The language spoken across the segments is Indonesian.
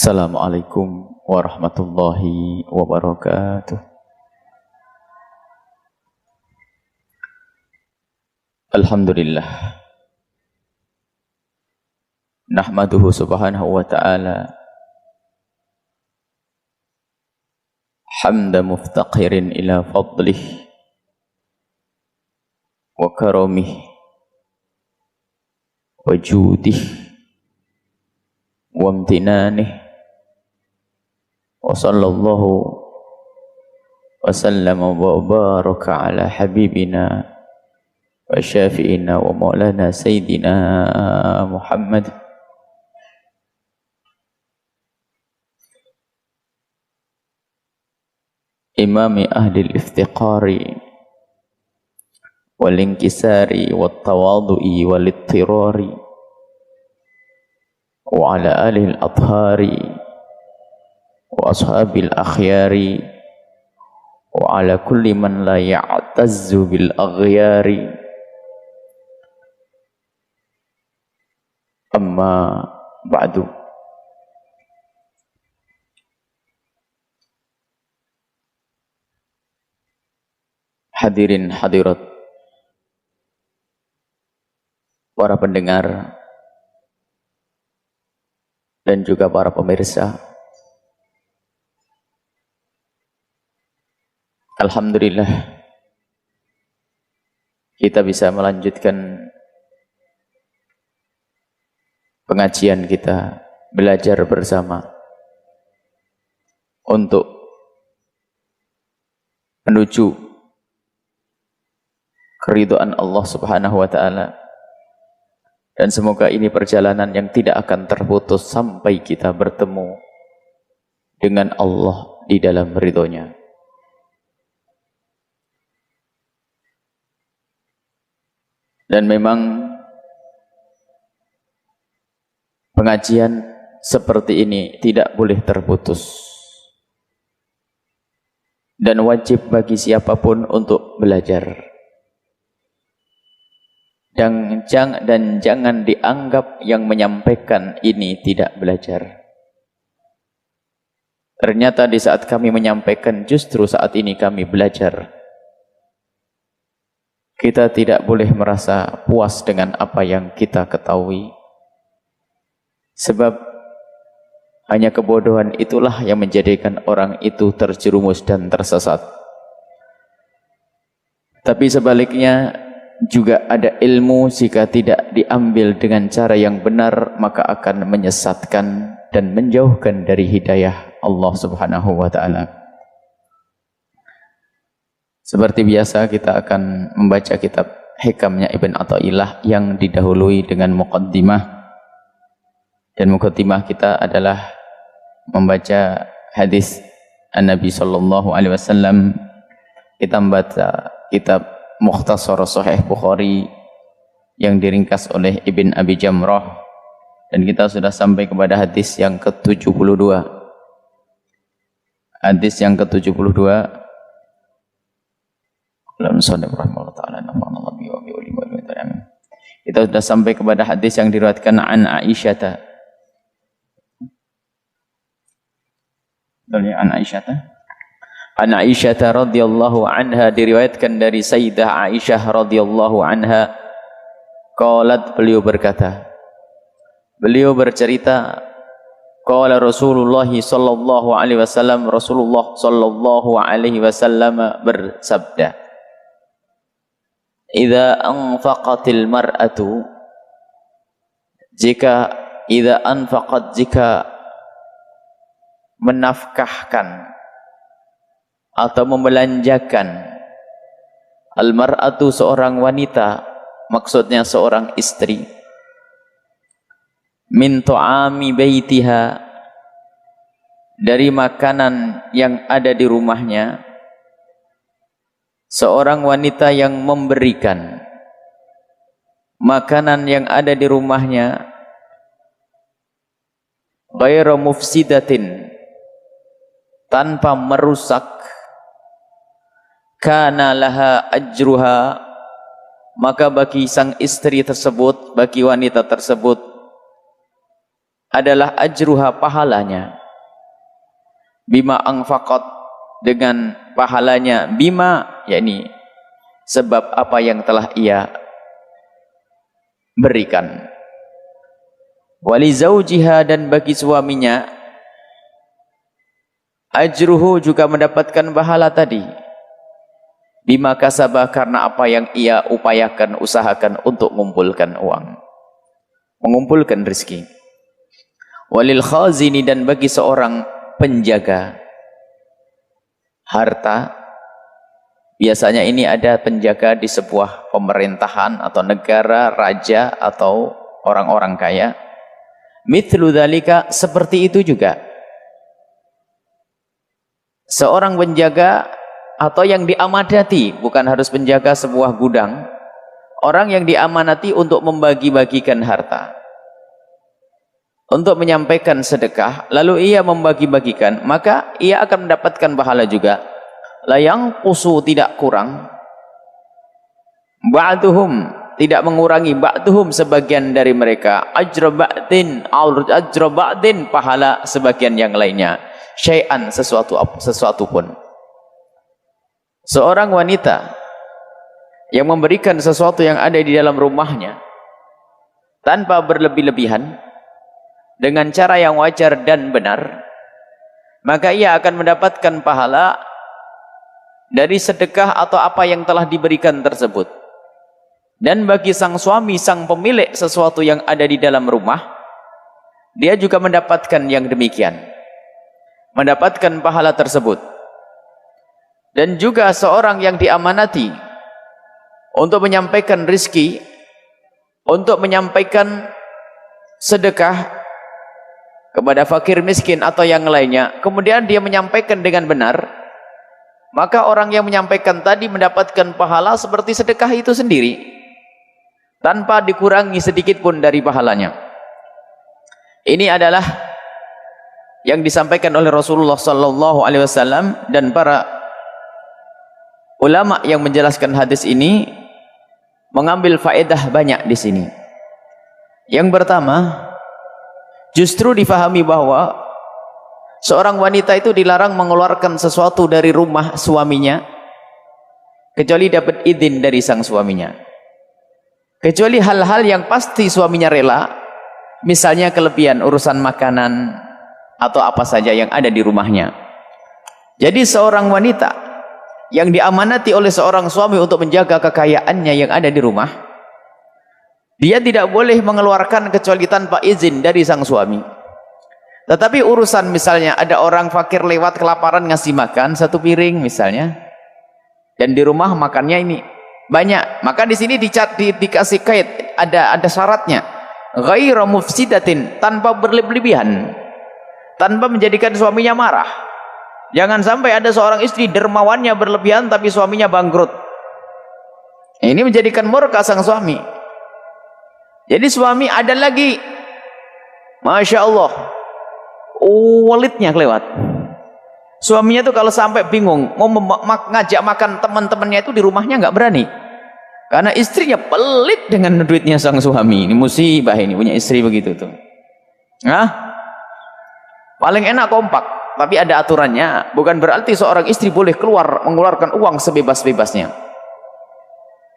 Assalamualaikum warahmatullahi wabarakatuh. Alhamdulillah. Nahmaduhu subhanahu wa ta'ala hamda muftaqirin ila fadlih wa karamih wa judih wa amtinanih wa sallallahu wa sallama wa baraka ala habibina wa syafi'ina wa maulana sayyidina Muhammad imami ahli al-iftiqari wal inkisari wat tawadu'i wal ittirari wa ala alihi al-athhari wa ashabil akhyari wa ala kulli man la ya'tazzu bil aghyari amma ba'du. Hadirin hadirat, para pendengar dan juga para pemirsa, alhamdulillah kita bisa melanjutkan pengajian kita, belajar bersama untuk menuju keridhaan Allah Subhanahu wa ta'ala, dan semoga ini perjalanan yang tidak akan terputus sampai kita bertemu dengan Allah di dalam ridhonya. Dan memang pengajian seperti ini tidak boleh terputus, dan wajib bagi siapapun untuk belajar. Dan jangan dianggap yang menyampaikan ini tidak belajar. Ternyata di saat kami menyampaikan, justru saat ini kami belajar. Kita tidak boleh merasa puas dengan apa yang kita ketahui, sebab hanya kebodohan itulah yang menjadikan orang itu terjerumus dan tersesat. Tapi sebaliknya juga ada ilmu, jika tidak diambil dengan cara yang benar maka akan menyesatkan dan menjauhkan dari hidayah Allah Subhanahu wa ta'ala. Seperti biasa kita akan membaca kitab Hikamnya Ibn Athaillah yang didahului dengan muqaddimah, dan muqaddimah kita adalah membaca hadis An-Nabi sallallahu alaihi wasallam. Kita membaca kitab Mukhtasar Sahih Bukhari yang diringkas oleh Ibn Abi Jamrah, dan kita sudah sampai kepada hadis yang ke-72. Hadis yang ke-72. Kita sudah sampai kepada hadis yang diriwayatkan an Aisyah. An Aisyah. An Aisyah radhiyallahu anha, diriwayatkan dari Sayyidah Aisyah radhiyallahu anha, qalat, beliau berkata, beliau bercerita, qala Rasulullah sallallahu alaihi wasallam, Rasulullah sallallahu alaihi wasallam bersabda, idza anfaqatil mar'atu, jika jika menafkahkan atau membelanjakan, al-mar'atu seorang wanita, maksudnya seorang istri, min ta'ami baitiha, dari makanan yang ada di rumahnya, seorang wanita yang memberikan makanan yang ada di rumahnya, ghairu mufsidatin, tanpa merusak, kana laha ajruha, maka bagi sang istri tersebut, bagi wanita tersebut, adalah ajruha, pahalanya, bima anfaqat, dengan pahalanya, bima yakni sebab apa yang telah ia berikan, wali zaujiha, dan bagi suaminya, ajruhu juga mendapatkan pahala tadi, bima kasabah, karena apa yang ia upayakan, usahakan untuk mengumpulkan uang, mengumpulkan rezeki. Walil khazini, dan bagi seorang penjaga harta, biasanya ini ada penjaga di sebuah pemerintahan atau negara, raja atau orang-orang kaya. Mithlu dzalika, seperti itu juga. Seorang penjaga atau yang diamanati, bukan harus penjaga sebuah gudang, orang yang diamanati untuk membagi-bagikan harta, untuk menyampaikan sedekah, lalu ia membagi-bagikan, maka ia akan mendapatkan pahala juga. La yang qusu, tidak kurang, ba'duhum, tidak mengurangi, ba'duhum, sebagian dari mereka, ajra ba'din, ajra ba'din, pahala sebagian yang lainnya, syai'an, sesuatu pun. Seorang wanita yang memberikan sesuatu yang ada di dalam rumahnya tanpa berlebih-lebihan, dengan cara yang wajar dan benar, maka ia akan mendapatkan pahala dari sedekah atau apa yang telah diberikan tersebut. Dan bagi sang suami, sang pemilik sesuatu yang ada di dalam rumah, dia juga mendapatkan yang demikian, mendapatkan pahala tersebut. Dan juga seorang yang diamanati untuk menyampaikan rizki, untuk menyampaikan sedekah kepada fakir miskin atau yang lainnya, kemudian dia menyampaikan dengan benar, maka orang yang menyampaikan tadi mendapatkan pahala seperti sedekah itu sendiri, tanpa dikurangi sedikit pun dari pahalanya. Ini adalah yang disampaikan oleh Rasulullah sallallahu alaihi wasallam, dan para ulama yang menjelaskan hadis ini mengambil faedah banyak di sini. Yang pertama, justru difahami bahwa seorang wanita itu dilarang mengeluarkan sesuatu dari rumah suaminya kecuali dapat izin dari sang suaminya, kecuali hal-hal yang pasti suaminya rela, misalnya kelebihan urusan makanan atau apa saja yang ada di rumahnya. Jadi seorang wanita yang diamanati oleh seorang suami untuk menjaga kekayaannya yang ada di rumah, dia tidak boleh mengeluarkan kecuali tanpa izin dari sang suami. Tetapi urusan misalnya ada orang fakir lewat kelaparan ngasih makan satu piring misalnya, dan di rumah makannya ini banyak, maka di sini dikasih kait, ada syaratnya, ghairu mufsidatin, tanpa berlebihan, tanpa menjadikan suaminya marah. Jangan sampai ada seorang istri dermawannya berlebihan tapi suaminya bangkrut. Ini menjadikan murka sang suami. Jadi suami ada lagi, Masya Allah, walidnya kelewat. Suaminya tuh kalau sampai bingung mau ngajak makan teman-temannya itu di rumahnya nggak berani, karena istrinya pelit dengan duitnya sang suami. Ini musibah, ini punya istri begitu tuh. Nah, paling enak kompak, tapi ada aturannya. Bukan berarti seorang istri boleh mengeluarkan uang sebebas-bebasnya.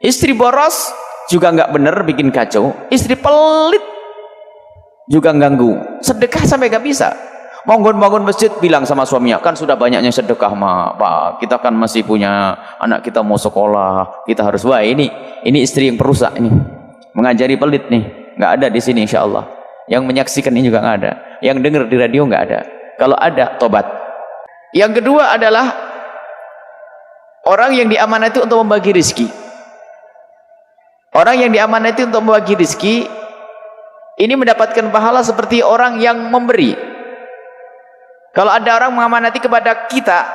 Istri boros juga nggak benar, bikin kacau. Istri pelit juga ganggu. Sedekah sampai nggak bisa. Bangun masjid, bilang sama suaminya, kan sudah banyaknya sedekah Pak, kita kan masih punya anak, kita mau sekolah, kita harus, wah ini istri yang perusak ini, mengajari pelit nih. Nggak ada di sini insya Allah. Yang menyaksikan ini juga nggak ada, yang dengar di radio nggak ada. Kalau ada, tobat. Yang kedua adalah orang yang diamanati untuk membagi rezeki. Orang yang diamanati untuk membagi rezeki ini mendapatkan pahala seperti orang yang memberi. Kalau ada orang mengamanati kepada kita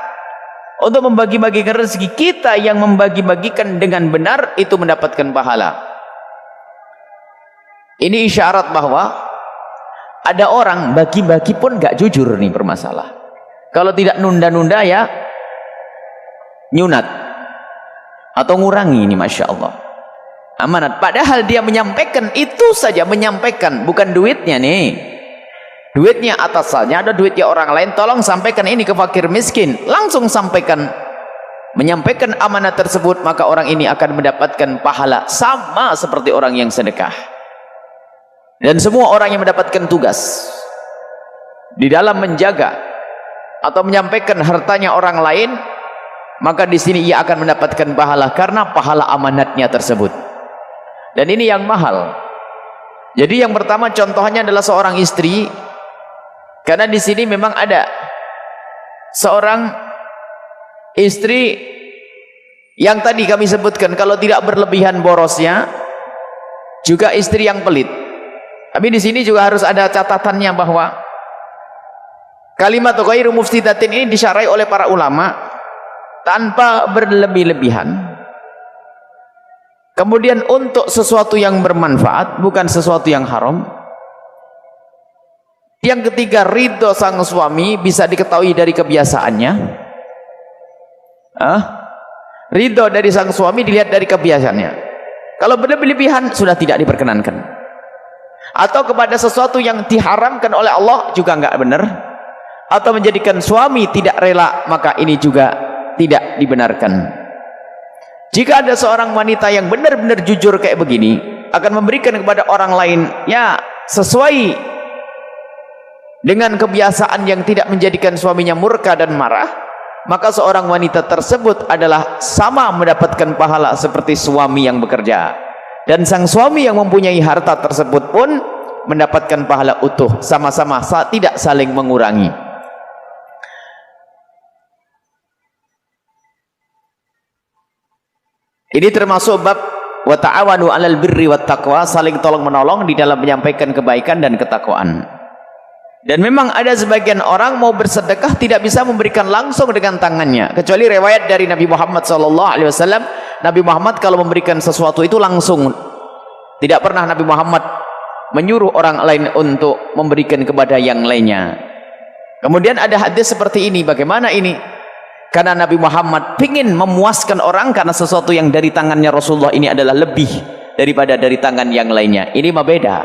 untuk membagi-bagikan rezeki, kita yang membagi-bagikan dengan benar itu mendapatkan pahala. Ini isyarat bahwa ada orang bagi-bagi pun gak jujur nih, bermasalah. Kalau tidak nunda-nunda ya nyunat atau ngurangi, ini Masya Allah amanat. Padahal dia menyampaikan itu saja, menyampaikan bukan duitnya nih, duitnya atasannya, ada duitnya orang lain, tolong sampaikan ini ke fakir miskin, langsung sampaikan, menyampaikan amanat tersebut, maka orang ini akan mendapatkan pahala sama seperti orang yang sedekah. Dan semua orang yang mendapatkan tugas di dalam menjaga atau menyampaikan hartanya orang lain, maka di sini ia akan mendapatkan pahala karena pahala amanatnya tersebut. Dan ini yang mahal. Jadi yang pertama contohnya adalah seorang istri, karena di sini memang ada seorang istri yang tadi kami sebutkan, kalau tidak berlebihan borosnya, juga istri yang pelit. Tapi di sini juga harus ada catatannya bahwa kalimat ghairu mufsidatin ini disyarai oleh para ulama tanpa berlebih-lebihan. Kemudian untuk sesuatu yang bermanfaat, bukan sesuatu yang haram. Yang ketiga, ridho sang suami bisa diketahui dari kebiasaannya. Ridho dari sang suami dilihat dari kebiasaannya. Kalau berlebih-lebihan sudah tidak diperkenankan. Atau kepada sesuatu yang diharamkan oleh Allah juga enggak benar. Atau menjadikan suami tidak rela, maka ini juga tidak dibenarkan. Jika ada seorang wanita yang benar-benar jujur kayak begini, akan memberikan kepada orang lain ya sesuai dengan kebiasaan yang tidak menjadikan suaminya murka dan marah, maka seorang wanita tersebut adalah sama mendapatkan pahala seperti suami yang bekerja. Dan sang suami yang mempunyai harta tersebut pun mendapatkan pahala utuh, sama-sama tidak saling mengurangi. Ini termasuk bab wa ta'awanu 'alal birri wat taqwa, saling tolong menolong di dalam menyampaikan kebaikan dan ketakwaan. Dan memang ada sebagian orang mau bersedekah tidak bisa memberikan langsung dengan tangannya, kecuali riwayat dari Nabi Muhammad SAW. Nabi Muhammad kalau memberikan sesuatu itu langsung, tidak pernah Nabi Muhammad menyuruh orang lain untuk memberikan kepada yang lainnya. Kemudian ada hadis seperti ini. Bagaimana ini? Karena Nabi Muhammad ingin memuaskan orang, karena sesuatu yang dari tangannya Rasulullah ini adalah lebih daripada dari tangan yang lainnya. Ini mah beda.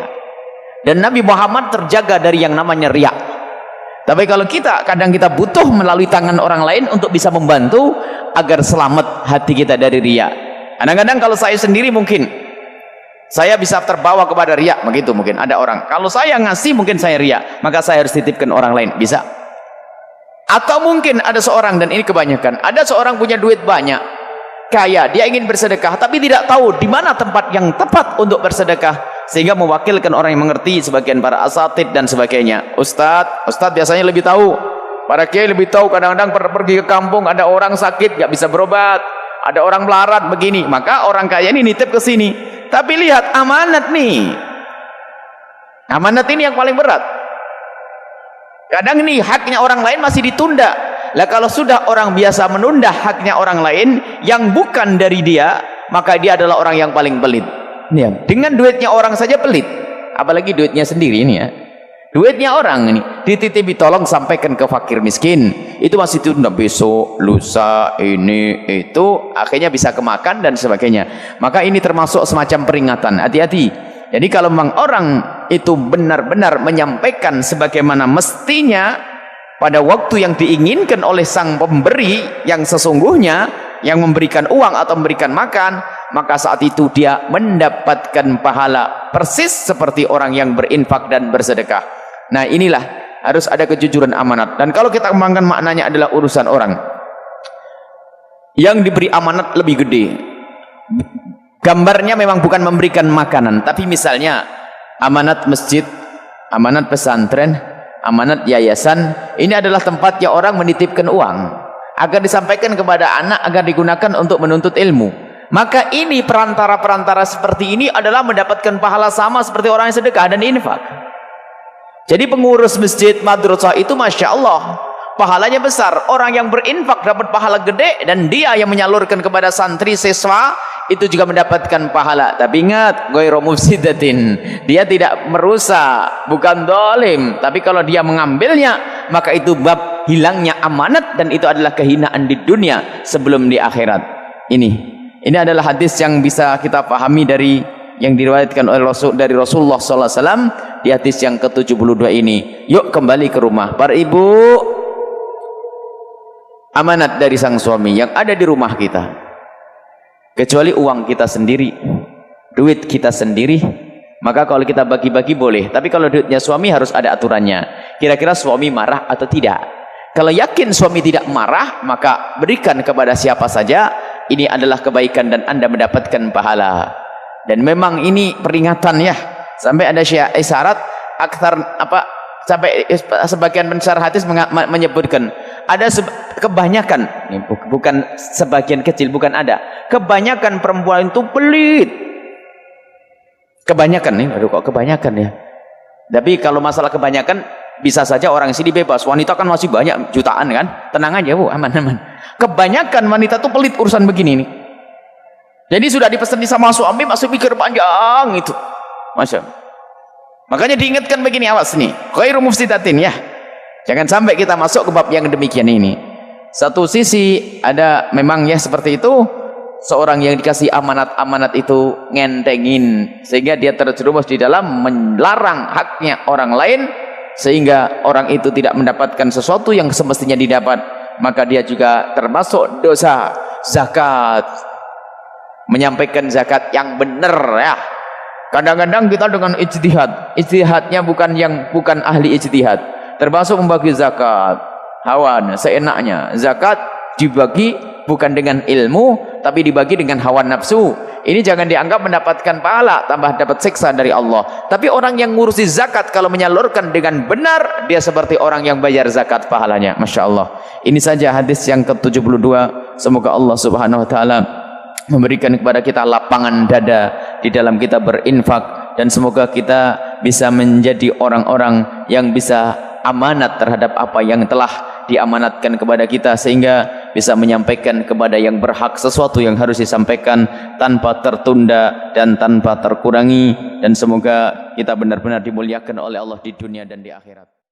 Dan Nabi Muhammad terjaga dari yang namanya riya. Tapi kalau kadang kita butuh melalui tangan orang lain untuk bisa membantu agar selamat hati kita dari riya. Kadang-kadang kalau saya sendiri mungkin saya bisa terbawa kepada riya, begitu mungkin ada orang. Kalau saya ngasih mungkin saya riya, maka saya harus titipkan orang lain, bisa. Atau mungkin ada seorang, dan ini kebanyakan, ada seorang punya duit banyak, kaya, dia ingin bersedekah tapi tidak tahu di mana tempat yang tepat untuk bersedekah, sehingga mewakilkan orang yang mengerti, sebagian para asatid dan sebagainya. Ustadz biasanya lebih tahu, para kiai lebih tahu. Kadang-kadang pergi ke kampung, ada orang sakit gak bisa berobat, ada orang melarat begini, maka orang kaya ini nitip ke sini. Tapi lihat amanat nih, amanat ini yang paling berat. Kadang ini haknya orang lain masih ditunda. Lah kalau sudah orang biasa menunda haknya orang lain yang bukan dari dia, maka dia adalah orang yang paling pelit. Ya, dengan duitnya orang saja pelit, apalagi duitnya sendiri ini ya. Duitnya orang ini dititipi, tolong sampaikan ke fakir miskin, itu masih tunda, besok, lusa, ini, itu, akhirnya bisa kemakan dan sebagainya. Maka ini termasuk semacam peringatan, hati-hati. Jadi kalau memang orang itu benar-benar menyampaikan sebagaimana mestinya pada waktu yang diinginkan oleh sang pemberi yang sesungguhnya, yang memberikan uang atau memberikan makan, maka saat itu dia mendapatkan pahala persis seperti orang yang berinfak dan bersedekah. Nah inilah harus ada kejujuran amanat. Dan kalau kita kembangkan maknanya adalah urusan orang yang diberi amanat lebih gede. Gambarnya memang bukan memberikan makanan, tapi misalnya amanat masjid, amanat pesantren, amanat yayasan. Ini adalah tempatnya orang menitipkan uang agar disampaikan kepada anak, agar digunakan untuk menuntut ilmu. Maka ini perantara-perantara seperti ini adalah mendapatkan pahala sama seperti orang yang sedekah dan infak. Jadi pengurus masjid, madrasah itu Masya Allah pahalanya besar. Orang yang berinfak dapat pahala gede, dan dia yang menyalurkan kepada santri siswa itu juga mendapatkan pahala. Tapi ingat, ghairu mufsidatin, dia tidak merusak, bukan dolim. Tapi kalau dia mengambilnya, maka itu bab hilangnya amanat, dan itu adalah kehinaan di dunia sebelum di akhirat. Ini adalah hadis yang bisa kita pahami dari yang diriwayatkan oleh Rasulullah SAW, di hadis yang ke-72 ini. Yuk kembali ke rumah. Para ibu, amanat dari sang suami yang ada di rumah kita, kecuali uang kita sendiri, duit kita sendiri, maka kalau kita bagi-bagi boleh. Tapi kalau duitnya suami harus ada aturannya. Kira-kira suami marah atau tidak? Kalau yakin suami tidak marah, maka berikan kepada siapa saja. Ini adalah kebaikan dan Anda mendapatkan pahala. Dan memang ini peringatan ya. Sampai ada syarat sampai sebagian pensyarah hadis menyebutkan ada kebanyakan, bukan sebagian kecil, bukan ada. Kebanyakan perempuan itu pelit. Kebanyakan nih, aduh kok kebanyakan ya. Tapi kalau masalah kebanyakan bisa saja orang sini bebas. Wanita kan masih banyak jutaan kan. Tenang aja Bu, aman-aman. Kebanyakan wanita tuh pelit urusan begini nih. Jadi sudah dipesan sama suami masih pikir panjang itu. Masya Allah. Makanya diingatkan begini, awas nih. Khairu mufsidatin ya. Jangan sampai kita masuk ke bab yang demikian ini. Satu sisi ada memang ya seperti itu. Seorang yang dikasih amanat-amanat itu ngentengin sehingga dia terjerumus di dalam melarang haknya orang lain, sehingga orang itu tidak mendapatkan sesuatu yang semestinya didapat, maka dia juga termasuk dosa zakat. Menyampaikan zakat yang benar ya. Kadang-kadang kita dengan ijtihadnya bukan ahli ijtihad, termasuk membagi zakat hawan seenaknya. Zakat dibagi bukan dengan ilmu, tapi dibagi dengan hawa nafsu. Ini jangan dianggap mendapatkan pahala, tambah dapat siksa dari Allah. Tapi orang yang ngurusi zakat kalau menyalurkan dengan benar, dia seperti orang yang bayar zakat pahalanya. Masya Allah. Ini saja hadis yang ke-72. Semoga Allah subhanahu wa ta'ala memberikan kepada kita lapangan dada di dalam kita berinfak, dan semoga kita bisa menjadi orang-orang yang bisa amanat terhadap apa yang telah diamanatkan kepada kita, sehingga bisa menyampaikan kepada yang berhak sesuatu yang harus disampaikan tanpa tertunda dan tanpa terkurangi, dan semoga kita benar-benar dimuliakan oleh Allah di dunia dan di akhirat.